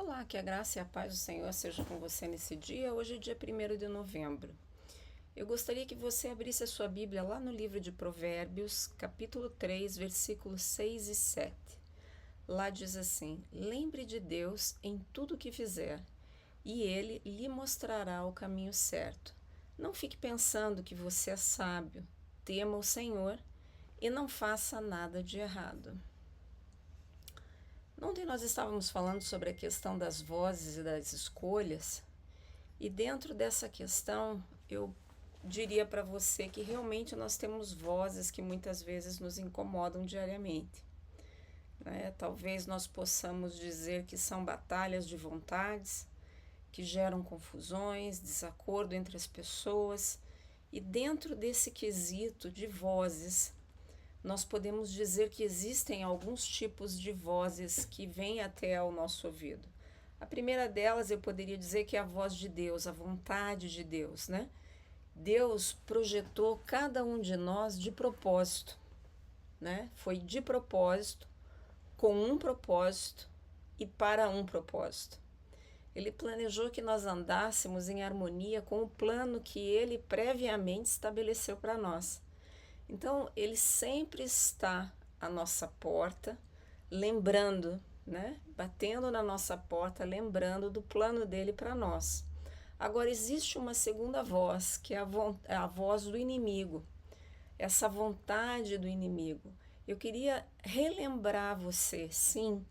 Olá, que a graça e a paz do Senhor seja com você nesse dia. Hoje é dia 1º de novembro. Eu gostaria que você abrisse a sua Bíblia lá no livro de Provérbios, capítulo 3, versículos 6 e 7. Lá diz assim: Lembre de Deus em tudo o que fizer, e Ele lhe mostrará o caminho certo. Não fique pensando que você é sábio. Tema o Senhor e não faça nada de errado. Ontem nós estávamos falando sobre a questão das vozes e das escolhas, e dentro dessa questão eu diria para você que realmente nós temos vozes que muitas vezes nos incomodam diariamente, né? Talvez nós possamos dizer que são batalhas de vontades, que geram confusões, desacordo entre as pessoas, e dentro desse quesito de vozes, nós podemos dizer que existem alguns tipos de vozes que vêm até ao nosso ouvido. A primeira delas eu poderia dizer que é a voz de Deus, a vontade de Deus, né? Deus projetou cada um de nós de propósito, né? Foi de propósito, com um propósito e para um propósito. Ele planejou que nós andássemos em harmonia com o plano que Ele previamente estabeleceu para nós. Então, Ele sempre está à nossa porta, lembrando, né? Batendo na nossa porta, lembrando do plano dele para nós. Agora, existe uma segunda voz, que é a voz do inimigo, essa vontade do inimigo. Eu queria relembrar você, sim,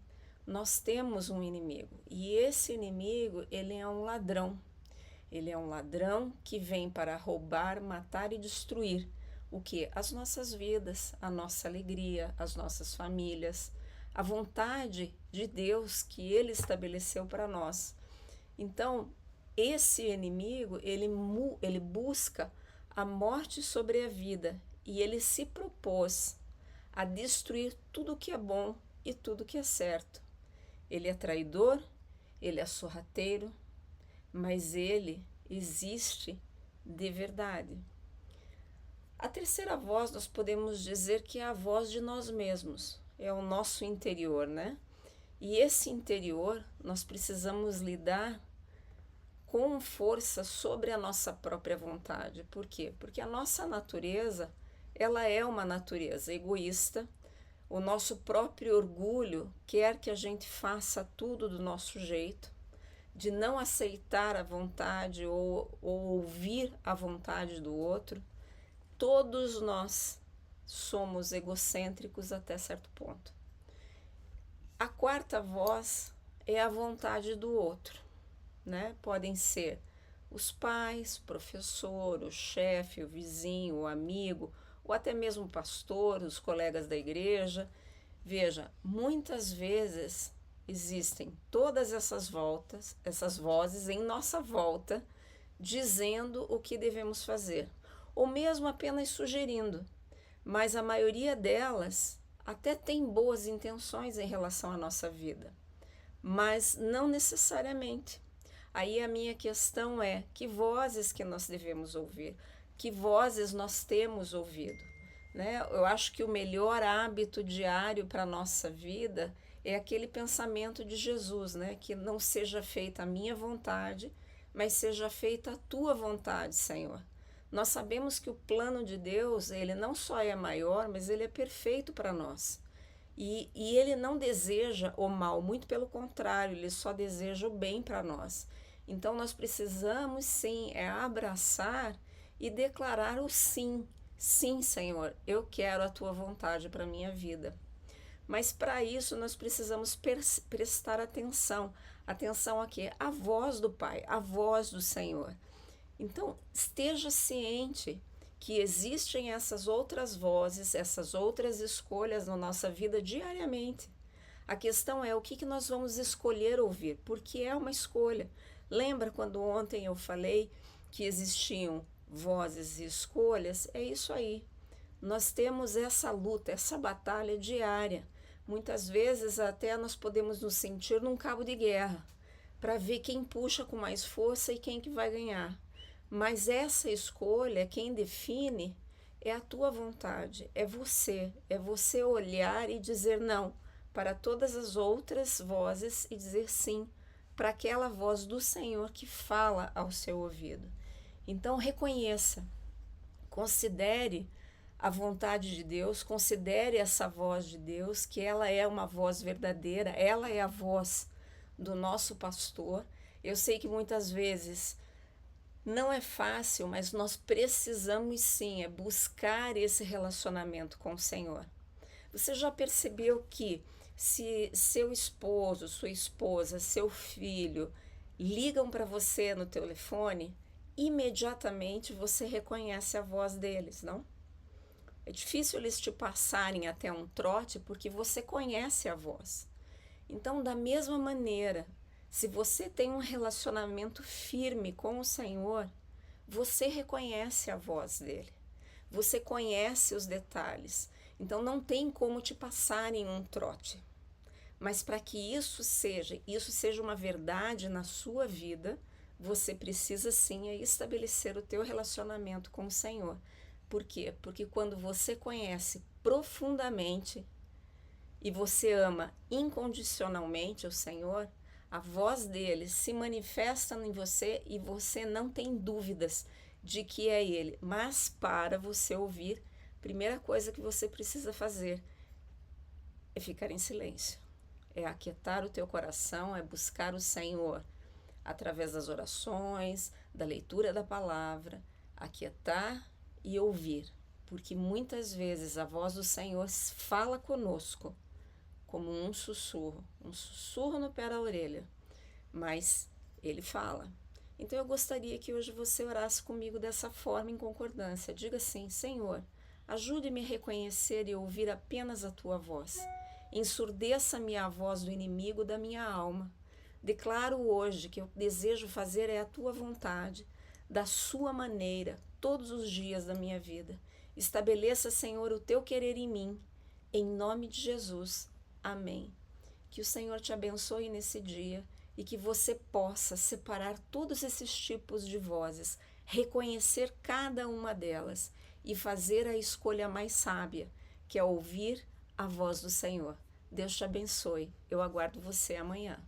nós temos um inimigo, e esse inimigo, ele é um ladrão. Ele é um ladrão que vem para roubar, matar e destruir. O que? As nossas vidas, a nossa alegria, as nossas famílias, a vontade de Deus que Ele estabeleceu para nós. Então, esse inimigo, ele busca a morte sobre a vida e ele se propôs a destruir tudo que é bom e tudo que é certo. Ele é traidor, ele é sorrateiro, mas ele existe de verdade. A terceira voz nós podemos dizer que é a voz de nós mesmos, é o nosso interior, né? E esse interior nós precisamos lidar com força sobre a nossa própria vontade. Por quê? Porque a nossa natureza, ela é uma natureza egoísta. O nosso próprio orgulho quer que a gente faça tudo do nosso jeito, de não aceitar a vontade ou ouvir a vontade do outro. Todos nós somos egocêntricos até certo ponto. A quarta voz é a vontade do outro, né? Podem ser os pais, o professor, o chefe, o vizinho, o amigo, ou até mesmo o pastor, os colegas da igreja. Veja, muitas vezes existem todas essas vozes em nossa volta, dizendo o que devemos fazer, ou mesmo apenas sugerindo, mas a maioria delas até tem boas intenções em relação à nossa vida, mas não necessariamente. Aí a minha questão é: que vozes que nós devemos ouvir? Que vozes nós temos ouvido? Né? Eu acho que o melhor hábito diário para a nossa vida é aquele pensamento de Jesus, né? Que não seja feita a minha vontade, mas seja feita a tua vontade, Senhor. Nós sabemos que o plano de Deus, ele não só é maior, mas ele é perfeito para nós. E ele não deseja o mal, muito pelo contrário, ele só deseja o bem para nós. Então nós precisamos sim abraçar e declarar o sim. Sim, Senhor, eu quero a tua vontade para a minha vida. Mas para isso nós precisamos prestar atenção. Atenção aqui, a voz do Pai, a voz do Senhor. Então, esteja ciente que existem essas outras vozes, essas outras escolhas na nossa vida diariamente. A questão é o que nós vamos escolher ouvir, porque é uma escolha. Lembra quando ontem eu falei que existiam vozes e escolhas? É isso aí. Nós temos essa luta, essa batalha diária. Muitas vezes até nós podemos nos sentir num cabo de guerra, para ver quem puxa com mais força e quem que vai ganhar. Mas essa escolha, quem define, é a tua vontade, é você olhar e dizer não para todas as outras vozes e dizer sim para aquela voz do Senhor que fala ao seu ouvido. Então reconheça, considere a vontade de Deus, considere essa voz de Deus, que ela é uma voz verdadeira, ela é a voz do nosso pastor. Eu sei que muitas vezes não é fácil, mas nós precisamos sim buscar esse relacionamento com o Senhor. Você já percebeu que se seu esposo, sua esposa, seu filho ligam para você no telefone, imediatamente você reconhece a voz deles, não? É difícil eles te passarem até um trote porque você conhece a voz. Então, da mesma maneira, se você tem um relacionamento firme com o Senhor, você reconhece a voz dele. Você conhece os detalhes. Então, não tem como te passarem um trote. Mas para que isso seja uma verdade na sua vida, você precisa sim estabelecer o teu relacionamento com o Senhor. Por quê? Porque quando você conhece profundamente e você ama incondicionalmente o Senhor, a voz dele se manifesta em você e você não tem dúvidas de que é ele. Mas para você ouvir, a primeira coisa que você precisa fazer é ficar em silêncio. É aquietar o teu coração, é buscar o Senhor através das orações, da leitura da palavra, aquietar e ouvir, porque muitas vezes a voz do Senhor fala conosco como um sussurro no pé da orelha, mas ele fala. Então eu gostaria que hoje você orasse comigo dessa forma em concordância. Diga assim: Senhor, ajude-me a reconhecer e ouvir apenas a tua voz. Ensurdeça-me a voz do inimigo da minha alma. Declaro hoje que eu desejo fazer a tua vontade, da sua maneira, todos os dias da minha vida. Estabeleça, Senhor, o teu querer em mim. Em nome de Jesus. Amém. Que o Senhor te abençoe nesse dia e que você possa separar todos esses tipos de vozes, reconhecer cada uma delas e fazer a escolha mais sábia, que é ouvir a voz do Senhor. Deus te abençoe. Eu aguardo você amanhã.